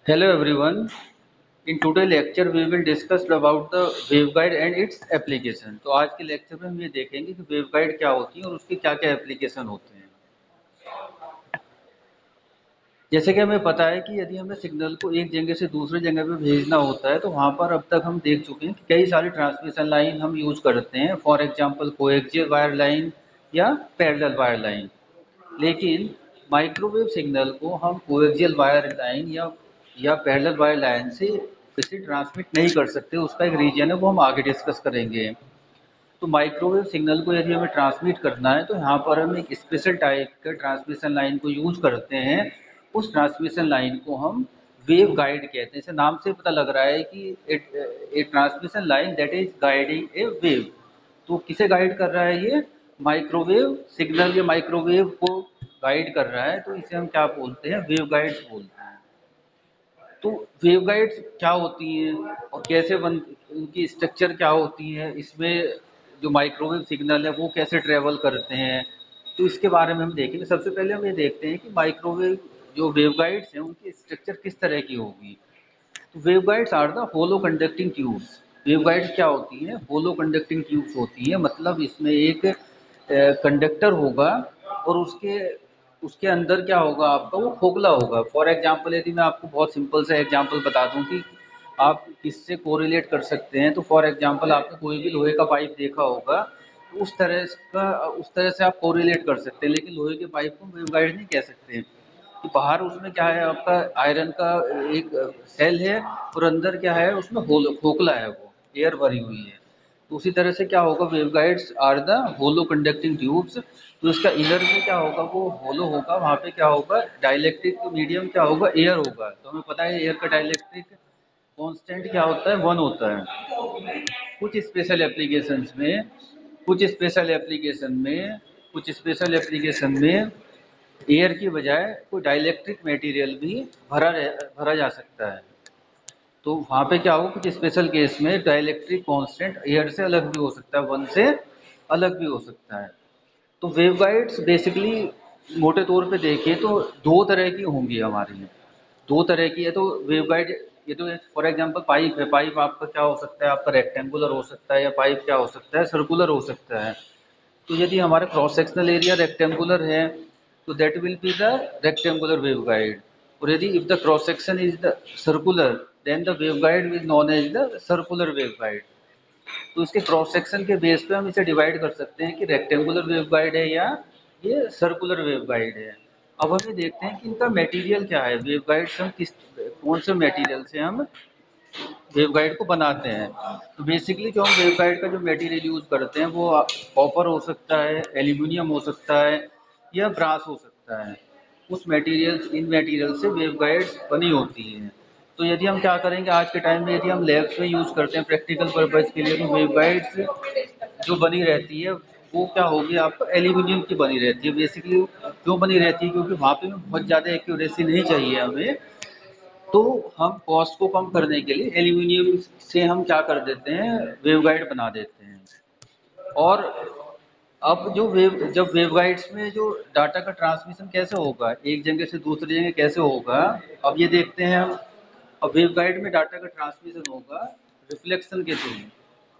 Hello everyone. In today's lecture we will discuss about the waveguide and its application. तो आज के lecture में हम ये देखेंगे कि वेवगाइड क्या होती है और उसके क्या क्या एप्लीकेशन होते हैं। जैसे कि हमें पता है कि यदि हमें सिग्नल को एक जगह से दूसरे जगह पे भेजना होता है तो वहाँ पर अब तक हम देख चुके हैं कि कई सारी ट्रांसमिशन लाइन हम यूज करते हैं। For example coaxial wire line या पैरेलल वायर लाइन। लेकिन माइक्रोवेव सिग्नल को हम कोएक्सियल वायर लाइन या पैरेलल वायर लाइन से किसी ट्रांसमिट नहीं कर सकते। उसका एक रीजन है, वो हम आगे डिस्कस करेंगे। तो माइक्रोवेव सिग्नल को यदि हमें ट्रांसमिट करना है तो यहाँ पर हम एक स्पेशल टाइप का ट्रांसमिशन लाइन को यूज करते हैं। उस ट्रांसमिशन लाइन को हम वेव गाइड कहते हैं। इसे नाम से पता लग रहा है कि a transmission line that is guiding a wave. तो किसे गाइड कर रहा है ये? माइक्रोवेव सिग्नल या माइक्रोवेव को गाइड कर रहा है। तो इसे हम क्या बोलते हैं? वेव गाइड्स बोलते हैं। तो वेवगाइड्स क्या होती हैं और कैसे बन उनकी स्ट्रक्चर क्या होती है, इसमें जो माइक्रोवेव सिग्नल है वो कैसे ट्रेवल करते हैं, तो इसके बारे में हम देखेंगे। सबसे पहले हम ये देखते हैं कि माइक्रोवेव जो वेवगाइड्स हैं उनकी स्ट्रक्चर किस तरह की होगी। तो waveguides are the hollow conducting tubes. Waveguides क्या होती हैं? होलो कंडक्टिंग ट्यूब्स होती हैं। मतलब इसमें एक कंडक्टर होगा और उसके उसके अंदर क्या होगा आपका? वो खोखला होगा। फॉर एग्जांपल यदि मैं आपको बहुत सिंपल सा एग्जांपल बता दूं कि आप किससे कोरिलेट कर सकते हैं, तो फॉर एग्जांपल आपने कोई भी लोहे का पाइप देखा होगा, तो उस तरह से आप कोरिलेट कर सकते हैं। लेकिन लोहे के पाइप को वेवगाइड नहीं कह सकते कि बाहर उसमें क्या है, आपका आयरन का एक सेल है और अंदर क्या है, उसमें होल खोखला है, वो एयर भरी हुई है। तो उसी तरह से क्या होगा, waveguides are the hollow conducting tubes. तो इसका इनर में क्या होगा, वो होलो होगा। वहाँ पे क्या होगा, डाइलेक्ट्रिक मीडियम क्या होगा, एयर होगा। तो हमें पता है एयर का डाइलेक्ट्रिक कांस्टेंट क्या होता है, 1 होता है। कुछ स्पेशल एप्लीकेशंस में कुछ स्पेशल एप्लीकेशन में कुछ स्पेशल एप्लीकेशन में एयर की बजाय कोई डाइलेक्ट्रिक मटेरियल भी भरा जा सकता है। तो वहाँ पे क्या होगा, कुछ स्पेशल केस में डाइलेक्ट्रिक कांस्टेंट एयर से अलग भी हो सकता है, 1 से अलग भी हो सकता है। तो वेवगाइड्स बेसिकली मोटे तौर पे देखें तो दो तरह की होंगी हमारी। दो तरह की है तो वेवगाइड। ये तो फॉर एग्जांपल पाइप है। पाइप आपका क्या हो सकता है, आपका रेक्टेंगुलर हो सकता है, या पाइप क्या हो सकता है, सर्कुलर हो सकता है। तो यदि हमारा क्रॉस सेक्शनल एरिया रेक्टेंगुलर है तो that will be the rectangular waveguide. और यदि if the cross section is the circular then the waveguide is known as the circular waveguide. तो इसके क्रॉस सेक्शन के बेस पे हम इसे डिवाइड कर सकते हैं कि रेक्टेंगुलर वेवगाइड है या ये सर्कुलर वेवगाइड है। अब हम ये देखते हैं कि इनका मटेरियल क्या है। वेवगाइड से हम किस कौन से मटेरियल से हम वेवगाइड को बनाते हैं। तो बेसिकली जो हम वेवगाइड का जो मटेरियल यूज करते हैं वो कॉपर हो सकता है, एल्यूमिनियम हो सकता है, या ब्रास हो सकता है। इन मटेरियल से वेवगाइड्स बनी होती हैं। तो यदि हम क्या करेंगे आज के टाइम में, यदि हम लैब्स में यूज करते हैं प्रैक्टिकल पर्पज के लिए, तो वेवगाइड्स जो बनी रहती है वो क्या होगी, आपको एल्यूमिनियम की बनी रहती है। बेसिकली क्यों बनी रहती है, क्योंकि वहाँ पे बहुत ज़्यादा एक्यूरेसी नहीं चाहिए हमें। तो हम कॉस्ट को कम करने के लिए एल्यूमिनियम से हम क्या कर देते हैं, वेवगाइड बना देते हैं। और अब जब वेवगाइड्स में जो डाटा का ट्रांसमिशन कैसे होगा, एक जगह से दूसरी जगह कैसे होगा, अब ये देखते हैं हम। अब वेवगाइड में डाटा का ट्रांसमिशन होगा रिफ्लेक्शन के थ्रू।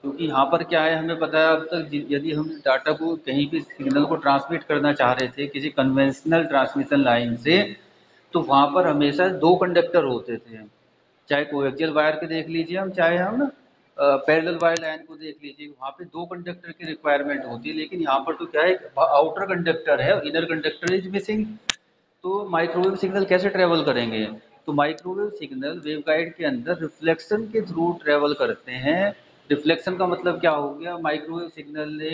क्योंकि यहाँ पर क्या है, हमें पता है अब तक यदि हम डाटा को कहीं भी सिग्नल को ट्रांसमिट करना चाह रहे थे किसी कन्वेंशनल ट्रांसमिशन लाइन से, तो वहाँ पर हमेशा दो कंडक्टर होते थे। चाहे कोएक्सियल वायर के देख लीजिए हम, चाहे हम पैरेलल वायर लाइन को देख लीजिए, वहाँ पे दो कंडक्टर की रिक्वायरमेंट होती है। लेकिन यहाँ पर तो क्या है, आउटर कंडक्टर है, इनर कंडक्टर इज मिसिंग। तो माइक्रोवेव सिग्नल कैसे ट्रेवल करेंगे? तो माइक्रोवेव सिग्नल वेवगाइड के अंदर रिफ्लेक्शन के थ्रू ट्रेवल करते हैं। रिफ्लेक्शन का मतलब क्या हो गया, माइक्रोवेव सिग्नल ने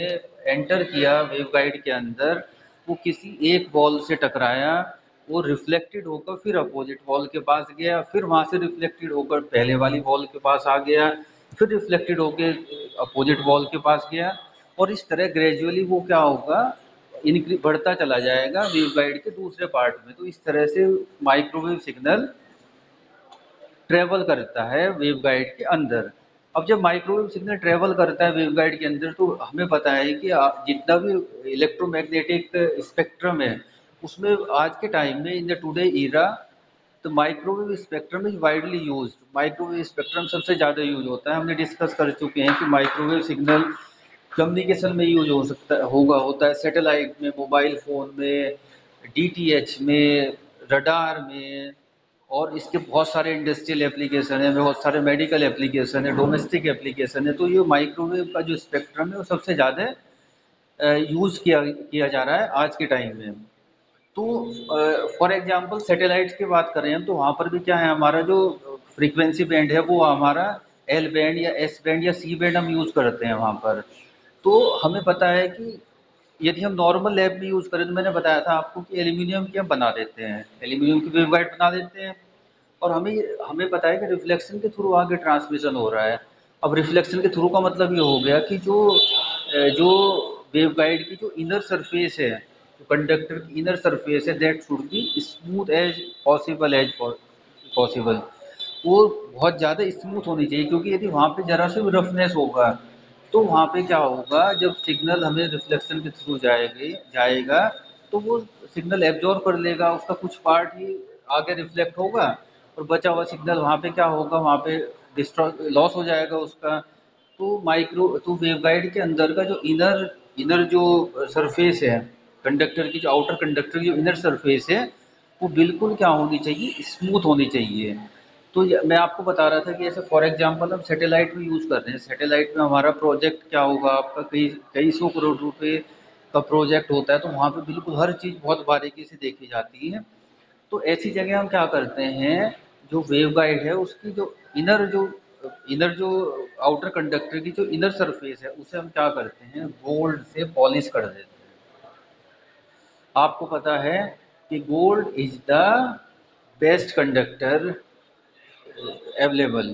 एंटर किया वेवगाइड के अंदर, वो किसी एक बॉल से टकराया, वो रिफ्लेक्टेड होकर फिर अपोजिट वॉल के पास गया, फिर वहाँ से रिफ्लेक्टेड होकर पहले वाली वॉल के पास आ गया, फिर रिफ्लेक्टेड होकर अपोजिट वॉल के पास गया। और इस तरह ग्रेजुअली वो क्या होगा, इनक्रीज बढ़ता चला जाएगा वेवगाइड के दूसरे पार्ट में। तो इस तरह से माइक्रोवेव सिग्नल ट्रेवल करता है वेवगाइड के अंदर। अब जब माइक्रोवेव सिग्नल ट्रेवल करता है वेवगाइड के अंदर, तो हमें पता है कि जितना भी इलेक्ट्रोमैग्नेटिक स्पेक्ट्रम है उसमें आज के टाइम में इन द टुडे ईरा, तो microwave spectrum is widely used, microwave spectrum सबसे ज़्यादा यूज होता है। हमने डिस्कस कर चुके हैं कि माइक्रोवेव सिग्नल कम्युनिकेशन में यूज हो सकता होता है, सैटेलाइट में, मोबाइल फ़ोन में, डीटीएच में, रडार में, और इसके बहुत सारे इंडस्ट्रियल एप्लीकेशन है, बहुत सारे मेडिकल एप्लीकेशन है, डोमेस्टिक एप्लीकेशन है। तो ये माइक्रोवेव का जो स्पेक्ट्रम है वो सबसे ज़्यादा यूज़ किया जा रहा है आज के टाइम में। तो फॉर एग्जांपल सैटेलाइट्स की बात करें हम, तो वहाँ पर भी क्या है, हमारा जो फ्रीक्वेंसी बैंड है वो हमारा एल बैंड या एस बैंड या सी बैंड हम यूज़ करते हैं वहाँ पर। तो हमें पता है कि यदि हम नॉर्मल लैब में यूज़ करें, तो मैंने बताया था आपको कि एल्यूमिनियम की हम बना देते हैं, एल्यूमिनियम की वेवगाइड बना देते हैं, और हमें हमें पता है कि रिफ्लेक्शन के थ्रू आगे ट्रांसमिशन हो रहा है। अब रिफ्लेक्शन के थ्रू का मतलब ये हो गया कि जो वेवगाइड की जो इनर सरफेस है, जो कंडक्टर की इनर सरफेस है, that should be smooth as possible, as possible. वो बहुत ज़्यादा स्मूथ होनी चाहिए, क्योंकि यदि वहाँ पे ज़रा सा भी रफनेस होगा तो वहाँ पे क्या होगा, जब सिग्नल हमें रिफ्लेक्शन के थ्रू जाएगा तो वो सिग्नल एब्जॉर्ब कर लेगा, उसका कुछ पार्ट ही आगे रिफ्लेक्ट होगा, और बचा हुआ सिग्नल वहाँ पे क्या होगा, वहाँ पे डिस्ट्रॉय लॉस हो जाएगा उसका। तो वेवगाइड के अंदर का जो इनर इनर जो सरफेस है कंडक्टर की, जो आउटर कंडक्टर की जो इनर सरफेस है, वो बिल्कुल क्या होनी चाहिए, स्मूथ होनी चाहिए। तो मैं आपको बता रहा था कि ऐसे फॉर एग्जांपल हम सैटेलाइट में यूज़ कर रहे हैं, सैटेलाइट में हमारा प्रोजेक्ट क्या होगा, आपका कई कई सौ करोड़ रुपए का प्रोजेक्ट होता है, तो वहाँ पे बिल्कुल हर चीज़ बहुत बारीकी से देखी जाती है। तो ऐसी जगह हम क्या करते हैं, जो वेवगाइड है उसकी जो आउटर कंडक्टर की जो इनर सरफेस है, उसे हम क्या करते हैं, गोल्ड से पॉलिश कर देते हैं। आपको पता है कि gold is the best conductor available,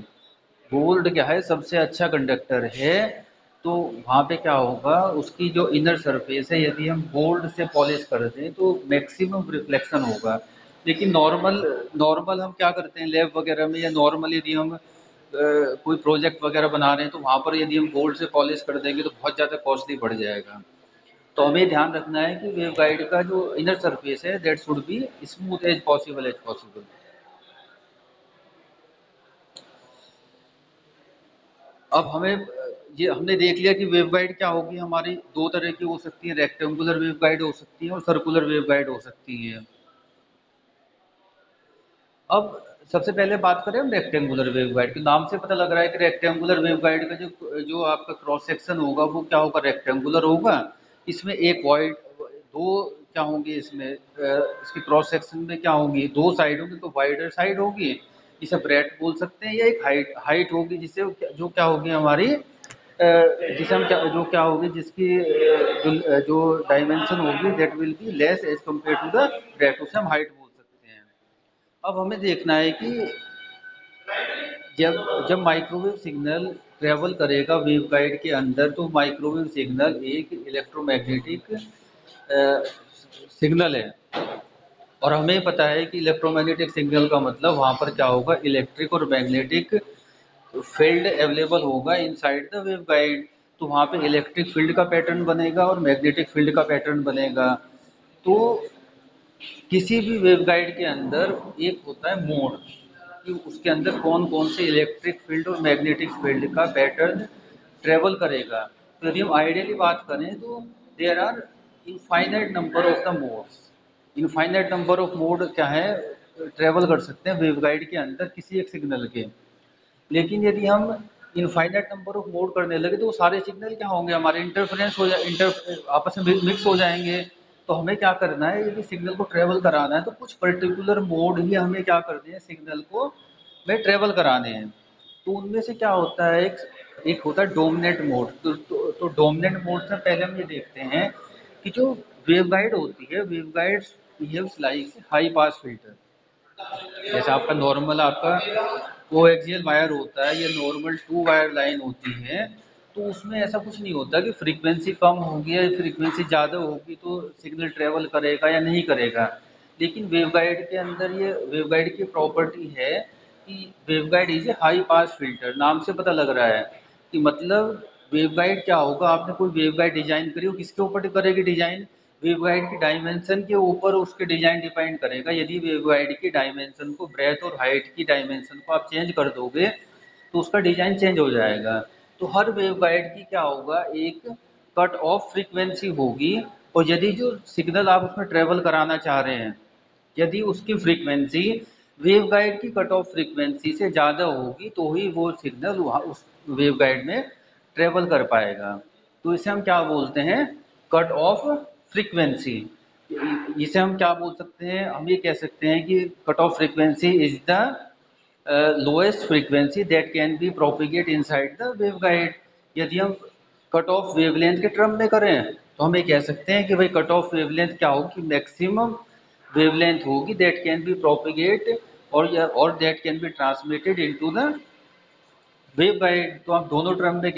gold क्या है, सबसे अच्छा कंडक्टर है। तो वहाँ पे क्या होगा, उसकी जो इनर सरफेस है, यदि हम गोल्ड से पॉलिश कर दें तो मैक्सिमम रिफ्लेक्शन होगा। लेकिन नॉर्मल नॉर्मल हम क्या करते हैं लैब वगैरह में, या नॉर्मल यदि हम कोई प्रोजेक्ट वगैरह बना रहे हैं, तो वहाँ पर यदि हम गोल्ड से पॉलिश कर देंगे तो बहुत ज़्यादा कॉस्टली बढ़ जाएगा। तो हमें ध्यान रखना है कि वेवगाइड का जो इनर सरफेस है, that should be smooth as possible, as possible. अब हमें ये हमने देख लिया कि वेवगाइड क्या होगी, हमारी दो तरह की हो सकती है, रेक्टेंगुलर वेवगाइड हो सकती है और सर्कुलर वेवगाइड हो सकती है। अब सबसे पहले बात करें हम रेक्टेंगुलर वेवगाइड के, नाम से पता लग रहा है कि रेक्टेंगुलर वेवगाइड का जो जो आपका क्रॉस सेक्शन होगा वो क्या होगा, रेक्टेंगुलर होगा। इसमें एक वाइड दो क्या होंगे, इसमें इसके क्रॉस सेक्शन में क्या होंगी, दो साइड होंगी, तो वाइडर साइड होगी, इसे ब्रेड बोल सकते हैं, या एक हाइट हाइट होगी, जिससे जो क्या होगी हमारी जिसे हम क्या जो क्या होगी, जिसकी जो डायमेंशन होगी, that will be less as compare to the breadth, उसे हम हाइट बोल सकते हैं। अब हमें देखना है कि जब जब माइक्रोवेव सिग्नल ट्रेवल करेगा वेवगाइड के अंदर, तो माइक्रोवेव सिग्नल एक इलेक्ट्रोमैग्नेटिक सिग्नल है, और हमें पता है कि इलेक्ट्रोमैग्नेटिक सिग्नल का मतलब वहाँ पर क्या होगा, इलेक्ट्रिक और मैग्नेटिक फील्ड अवेलेबल होगा इनसाइड द वेवगाइड। तो वहाँ पे इलेक्ट्रिक फील्ड का पैटर्न बनेगा और मैग्नेटिक फील्ड का पैटर्न बनेगा। तो किसी भी वेवगाइड के अंदर एक होता है मोड, कि उसके अंदर कौन कौन से इलेक्ट्रिक फील्ड और मैग्नेटिक फील्ड का पैटर्न ट्रेवल करेगा। तो यदि हम आइडियली बात करें तो there are infinite number of the modes, infinite number of mode क्या है, ट्रेवल कर सकते हैं वेवगाइड के अंदर किसी एक सिग्नल के। लेकिन यदि हम इनफाइनाइट नंबर ऑफ मोड करने लगे तो वो सारे सिग्नल क्या होंगे, हमारे इंटरफेरेंस हो जाए, इंटर आपस में मिक्स हो जाएंगे। तो हमें क्या करना है, यदि सिग्नल को ट्रेवल कराना है तो कुछ पर्टिकुलर मोड ही हमें क्या करने हैं, सिग्नल को में ट्रेवल कराने हैं। तो उनमें से क्या होता है, एक एक होता है डोमिनेंट मोड। तो डोमिनेंट मोड से पहले हम ये देखते हैं कि जो वेवगाइड होती है, waveguide behaves like high pass filter. जैसे आपका नॉर्मल आपका कोएक्सियल वायर होता है या नॉर्मल टू वायर लाइन होती है, तो उसमें ऐसा कुछ नहीं होता कि फ्रीक्वेंसी कम होगी या फ्रीक्वेंसी ज़्यादा होगी तो सिग्नल ट्रेवल करेगा या नहीं करेगा। लेकिन वेवगाइड के अंदर ये वेवगाइड की प्रॉपर्टी है कि waveguide is a high pass filter, नाम से पता लग रहा है कि मतलब वेवगाइड क्या होगा, आपने कोई वेवगाइड डिजाइन करी हो, किसके ऊपर करेगी डिजाइन, वेवगाइड की डायमेंशन के ऊपर उसके डिजाइन डिपेंड करेगा। यदि वेवगाइड की डायमेंशन को, ब्रेथ और हाइट की डायमेंशन को आप चेंज कर दोगे तो उसका डिजाइन चेंज हो जाएगा। तो हर वेवगाइड की क्या होगा, एक कट ऑफ फ्रीक्वेंसी होगी, और यदि जो सिग्नल आप उसमें ट्रेवल कराना चाह रहे हैं, यदि उसकी फ्रीक्वेंसी वेवगाइड की कट ऑफ फ्रीक्वेंसी से ज़्यादा होगी तो ही वो सिग्नल वहाँ उस वेवगाइड में ट्रेवल कर पाएगा। तो इसे हम क्या बोलते हैं, कट ऑफ फ्रीक्वेंसी। इसे हम क्या बोल सकते हैं, हम ये कह सकते हैं कि cut off frequency is the lowest frequency that can be propagate inside the waveguide. यदि हम कट ऑफ वेवलेंथ के टर्म में करें तो हम ये कह सकते हैं कि भाई कट ऑफ वेवलेंथ क्या होगी, मैक्सिमम वेवलेंथ होगी दैट कैन बी प्रोपिगेट और that can be transmitted into the waveguide. तो आप दोनों टर्म में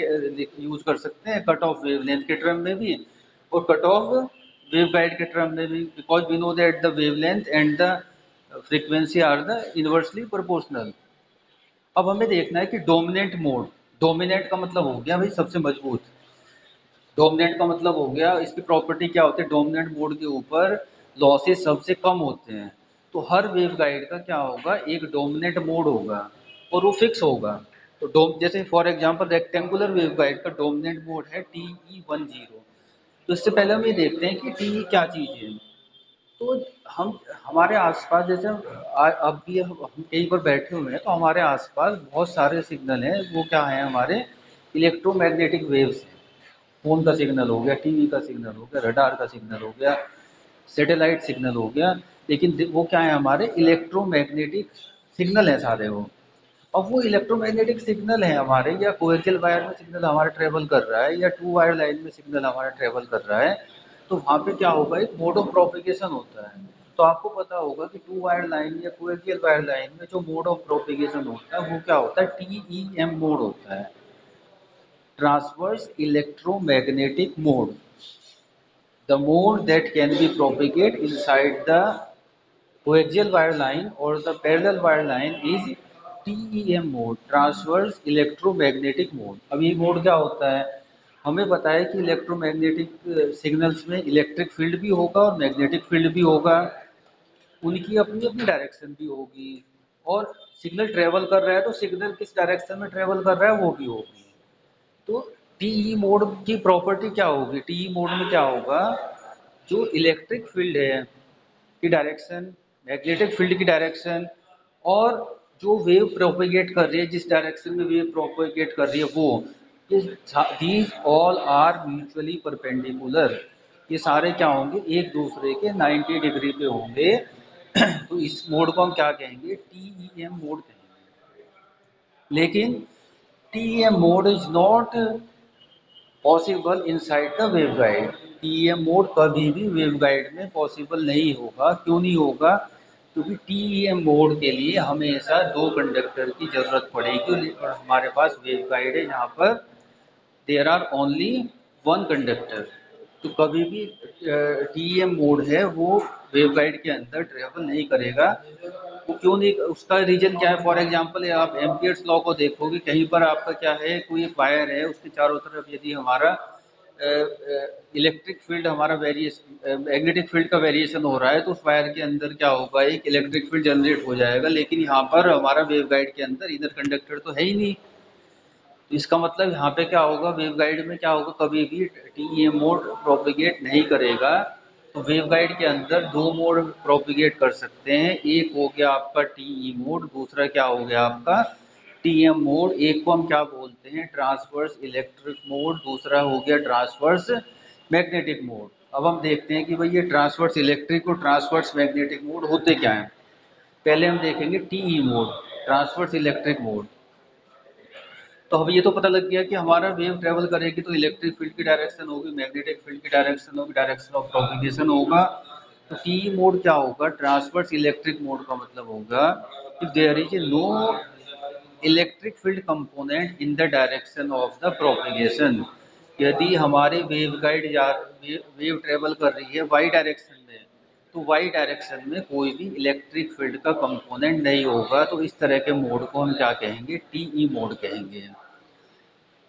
यूज कर सकते हैं, कट ऑफ वेवलेंथ के टर्म में भी और कट ऑफ वेवगाइड के टर्म में भी, because we know that the wavelength and the frequency are the inversely proportional. अब हमें देखना है कि डोमिनेंट मोड, डोमिनेंट का मतलब हो गया भाई सबसे मजबूत, डोमिनेंट का मतलब हो गया इसकी प्रॉपर्टी क्या होती है, डोमिनेंट मोड के ऊपर लॉसेस सबसे कम होते हैं। तो हर वेवगाइड का क्या होगा, एक डोमिनेंट मोड होगा और वो फिक्स होगा। तो डोम जैसे फॉर एग्जांपल रेक्टेंगुलर वेवगाइड का डोमिनेंट मोड है TE10। तो इससे पहले हम ये देखते हैं कि TE क्या चीज़ है। तो हम हमारे आसपास जैसे अब भी हम कहीं पर बैठे हुए हैं तो हमारे आसपास बहुत सारे सिग्नल हैं, वो क्या है, हमारे इलेक्ट्रोमैग्नेटिक वेव्स हैं। फ़ोन का सिग्नल हो गया, टीवी का सिग्नल हो गया, रडार का सिग्नल हो गया, सैटेलाइट सिग्नल हो गया, लेकिन वो क्या है, हमारे इलेक्ट्रोमैग्नेटिक सिग्नल हैं सारे वो। अब वो इलेक्ट्रोमैग्नेटिक सिग्नल है हमारे, या कोएक्सियल वायर में सिग्नल हमारा ट्रेवल कर रहा है या टू वायर लाइन में सिग्नल हमारा ट्रेवल कर रहा है, तो वहाँ पे क्या होगा, एक मोड ऑफ प्रोपिगेशन होता है। तो आपको पता होगा कि टू वायर लाइन या कोएक्सियल वायर लाइन में जो मोड ऑफ प्रोपिगेशन होता है वो क्या होता है, TEM मोड होता है, transverse electromagnetic mode. The mode that can be propagated inside the coaxial wire line or the parallel wire line is TEM mode, transverse electromagnetic mode। अब ये मोड क्या होता है, हमें पता है कि इलेक्ट्रोमैग्नेटिक सिग्नल्स में इलेक्ट्रिक फील्ड भी होगा और मैग्नेटिक फील्ड भी होगा, उनकी अपनी अपनी डायरेक्शन भी होगी, और सिग्नल ट्रेवल कर रहा है तो सिग्नल किस डायरेक्शन में ट्रेवल कर रहा है वो भी होगी। तो टीई मोड की प्रॉपर्टी क्या होगी, टीई मोड में क्या होगा, जो इलेक्ट्रिक फील्ड है की डायरेक्शन, मैग्नेटिक फील्ड की डायरेक्शन, और जो वेव प्रोपेगेट कर रही है, जिस डायरेक्शन में वेव प्रोपेगेट कर रही है वो, these all are mutually perpendicular. ये सारे क्या होंगे, एक दूसरे के 90 डिग्री पे होंगे। तो इस मोड को हम क्या कहेंगे, TEM मोड कहेंगे। लेकिन TEM mode is not possible inside the waveguide. TEM mode कभी भी वेवगाइड में पॉसिबल नहीं होगा। क्यों नहीं होगा, क्योंकि TEM मोड के लिए हमेशा दो कंडक्टर की जरूरत पड़ेगी और हमारे पास वेवगाइड है जहाँ पर there are only one conductor. तो कभी भी TEM मोड है वो वेवगाइड के अंदर ट्रेवल नहीं करेगा। वो क्यों नहीं, उसका रीजन क्या है, फॉर एग्जांपल आप एम्पियर्स लॉ को देखोगे, कहीं पर आपका क्या है, कोई एक वायर है उसके चारों तरफ यदि हमारा इलेक्ट्रिक फील्ड, हमारा वेरिएशन, मैग्नेटिक फील्ड का वेरिएशन हो रहा है, तो उस वायर के अंदर क्या होगा, एक इलेक्ट्रिक फील्ड जनरेट हो जाएगा। लेकिन यहाँ पर हमारा वेवगाइड के अंदर इधर कंडक्टर तो है ही नहीं, तो इसका मतलब यहाँ पे क्या होगा, वेवगाइड में क्या होगा, कभी भी TEM मोड प्रोपिगेट नहीं करेगा। तो वेवगाइड के अंदर दो मोड प्रोपिगेट कर सकते हैं, एक हो गया आपका TE मोड, दूसरा क्या हो गया आपका TM मोड। एक को हम क्या बोलते हैं, ट्रांसवर्स इलेक्ट्रिक मोड, दूसरा हो गया ट्रांसवर्स मैग्नेटिक मोड। अब हम देखते हैं कि भाई ये ट्रांसवर्स इलेक्ट्रिक और ट्रांसवर्स मैग्नेटिक मोड होते क्या हैं। पहले हम देखेंगे TE mode, transverse electric mode. तो हमें ये तो पता लग गया कि हमारा वेव ट्रेवल करेगी तो इलेक्ट्रिक फील्ड की डायरेक्शन होगी, मैग्नेटिक फील्ड की डायरेक्शन होगी, डायरेक्शन ऑफ प्रोपिगेशन होगा। तो टी मोड क्या होगा, ट्रांसवर्स इलेक्ट्रिक मोड का मतलब होगा कि there is no electric field component in the direction of the propagation. यदि हमारी वेव गाइड वेव ट्रेवल कर रही है वाई डायरेक्शन में, तो वाई डायरेक्शन में कोई भी इलेक्ट्रिक फील्ड का कंपोनेंट नहीं होगा। तो इस तरह के मोड को हम क्या कहेंगे, TE मोड कहेंगे।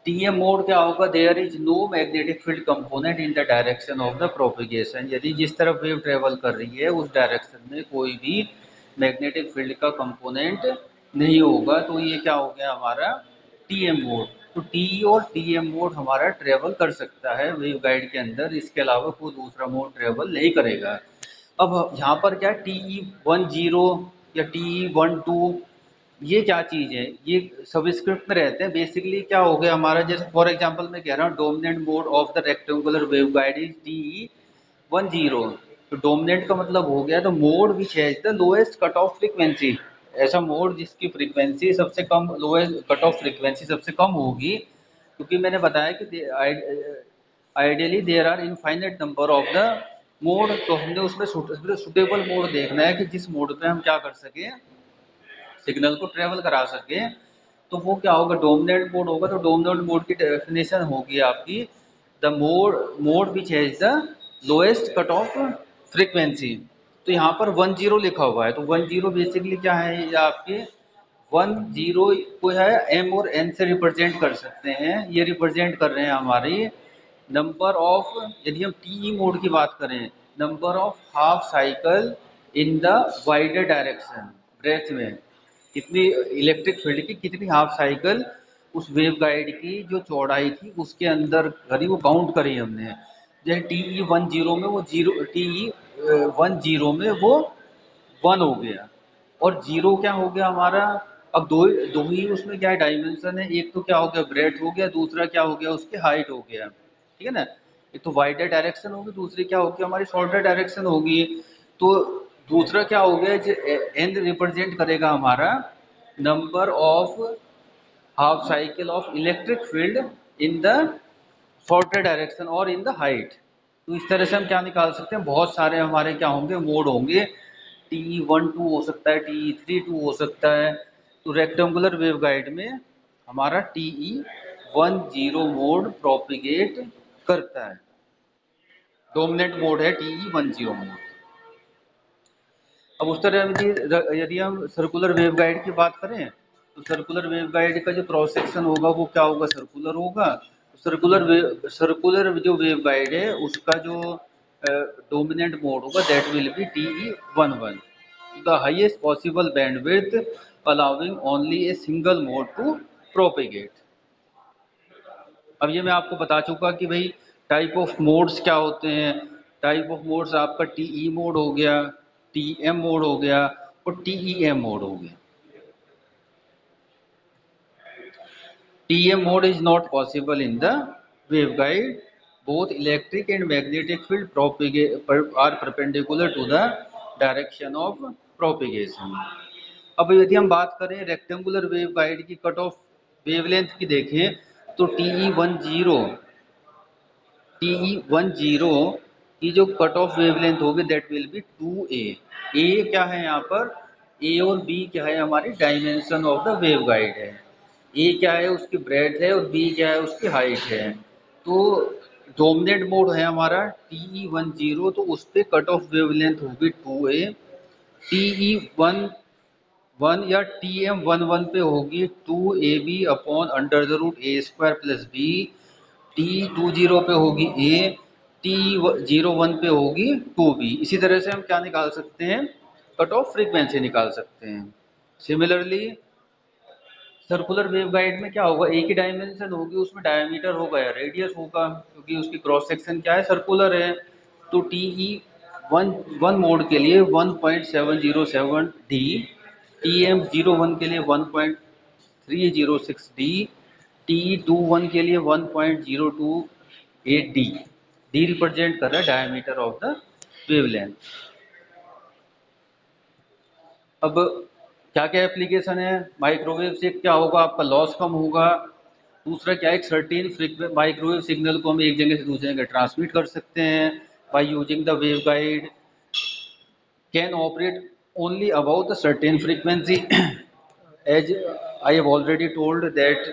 टीएम मोड क्या होगा, there is no magnetic field component in the direction of the propagation. यदि जिस तरफ वेव ट्रेवल कर रही है उस डायरेक्शन में कोई भी मैग्नेटिक फील्ड का कंपोनेंट नहीं होगा, तो ये क्या हो गया हमारा टीएम मोड। तो टी और टीएम मोड हमारा ट्रेवल कर सकता है वेव गाइड के अंदर, इसके अलावा कोई दूसरा मोड ट्रेवल नहीं करेगा। अब यहाँ पर क्या TE10 या TE12 ये क्या चीज़ है, ये सबस्क्रिप्ट में रहते हैं। बेसिकली क्या हो गया हमारा, जैसे फॉर एग्जांपल मैं कह रहा हूँ dominant mode of the rectangular wave guide is TE10। तो डोमिनेंट का मतलब हो गया the mode which has the lowest cut off frequency. ऐसा मोड जिसकी फ्रीक्वेंसी सबसे कम, लोएस्ट कट ऑफ फ्रीक्वेंसी सबसे कम होगी। क्योंकि मैंने बताया कि ideally there are infinite number of the mode, तो हमने उसमें सुटेबल मोड देखना है कि जिस मोड पे हम क्या कर सकें, सिग्नल को ट्रेवल करा सके। तो वो क्या होगा, डोमिनेंट मोड होगा। तो डोमिनेंट मोड की डेफिनेशन होगी आपकी the mode which has the lowest cut off frequency. तो यहाँ पर 10 लिखा हुआ है, तो 10 बेसिकली क्या है, ये आपके 10 को है एम और एन से रिप्रेजेंट कर सकते हैं। ये रिप्रेजेंट कर रहे हैं हमारी नंबर ऑफ, यदि हम टीई मोड की बात करें, number of half cycle in the wider direction, breadth में कितनी इलेक्ट्रिक फील्ड की कितनी हाफ साइकिल उस वेव गाइड की जो चौड़ाई थी उसके अंदर करी, वो काउंट करी हमने। जैसे TE10 में वो जीरो, TE10 में वो 1 हो गया, और जीरो क्या हो गया हमारा। अब दो दो ही उसमें क्या डायमेंशन है, एक तो क्या हो गया ब्रेथ हो गया, दूसरा क्या हो गया उसकी हाइट हो गया, ठीक है ना। एक तो वाइडर डायरेक्शन होगी, दूसरी क्या होगी हमारी शॉर्टर डायरेक्शन होगी। तो दूसरा क्या हो गया, एन रिप्रेजेंट करेगा हमारा number of half cycle of electric field in the shorter direction और इन द हाइट। तो इस तरह से हम क्या निकाल सकते हैं, बहुत सारे हमारे क्या होंगे मोड होंगे। TE12 हो सकता है, TE32 हो सकता है। तो रेक्टेंगुलर वेव गाइड में हमारा TE10 मोड प्रोपिगेट करता है, डोमिनेंट मोड है TE10 मोड। अब उस तरह यदि हम सर्कुलर वेव गाइड की बात करें, तो सर्कुलर वेव गाइड का जो क्रॉस सेक्शन होगा वो क्या होगा, सर्कुलर होगा। सर्कुलर जो वेव गाइड है उसका जो डोमिनेंट मोड होगा that will be TE11, the highest possible bandwidth allowing only a single mode to propagate. अब ये मैं आपको बता चुका कि भाई टाइप ऑफ मोड्स क्या होते हैं। टाइप ऑफ मोड्स आपका TE मोड हो गया, TM मोड हो गया और TEM मोड हो गया। TM mode is not possible in the waveguide. Both electric and magnetic field are perpendicular to the direction of propagation. अब यदि हम बात करें रेक्टेंगुलर वेव गाइड की कट ऑफ वेवलेंथ की देखें, तो TE10 की जो कट ऑफ वेवलेंथ होगी दैट विल बी 2A। ए क्या है यहाँ पर, ए और बी क्या है हमारी dimension of the wave guide है। ए क्या है उसकी ब्रेड्थ है और बी क्या है उसकी हाइट है। तो डोमिनेंट मोड है हमारा TE10, तो उस पर कट ऑफ वेवलेंथ होगी 2A। TE11 या TM11 पे होगी 2AB upon under the root A² plus B. TE20 पे होगी A, TE01 पे होगी 2B। इसी तरह से हम क्या निकाल सकते हैं, कट ऑफ फ्रीक्वेंसी निकाल सकते हैं। सिमिलरली सर्कुलर वेव गाइड में क्या होगा, एक ही डायमेंशन होगी, उसमें डायमीटर होगा या रेडियस होगा, क्योंकि उसकी क्रॉस सेक्शन क्या है, सर्कुलर है। तो TE11 मोड के लिए 1.707 D, TM01 के लिए 1.306 D, TE21 के लिए 1.028 D। D रिप्रेजेंट कर रहा है डायमीटर ऑफ द वेवलेंथ। अब क्या क्या एप्लीकेशन है, माइक्रोवेव से क्या होगा, आपका लॉस कम होगा। दूसरा क्या है, एक सर्टेन फ्रीक्वेंसी माइक्रोवेव सिग्नल को हम एक जगह से दूसरी जगह ट्रांसमिट कर सकते हैं by using the wave guide, can operate only about the certain frequency. As I have already told that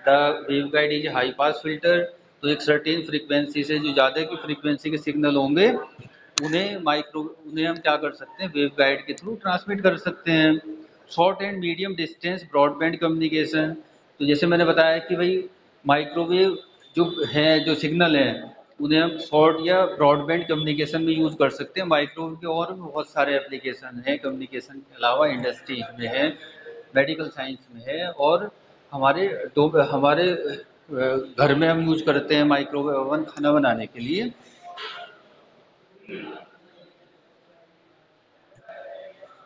the wave guide is high pass filter. तो एक सर्टेन फ्रीक्वेंसी से जो ज़्यादा की फ्रीक्वेंसी के सिग्नल होंगे उन्हें हम क्या कर सकते हैं, वेव गाइड के थ्रू ट्रांसमिट कर सकते हैं। Short and medium distance broadband communication, तो जैसे मैंने बताया कि भाई माइक्रोवेव जो है, जो सिग्नल है, उन्हें हम शॉर्ट या ब्रॉडबैंड कम्युनिकेशन में यूज़ कर सकते हैं। माइक्रोवेव के और भी बहुत सारे एप्लीकेशन हैं कम्युनिकेशन के अलावा, इंडस्ट्री में है, मेडिकल साइंस में है, और हमारे घर में हम यूज करते हैं माइक्रोवेव ओवन खाना बनाने के लिए।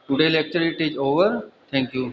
Today lecture it is over. Thank you.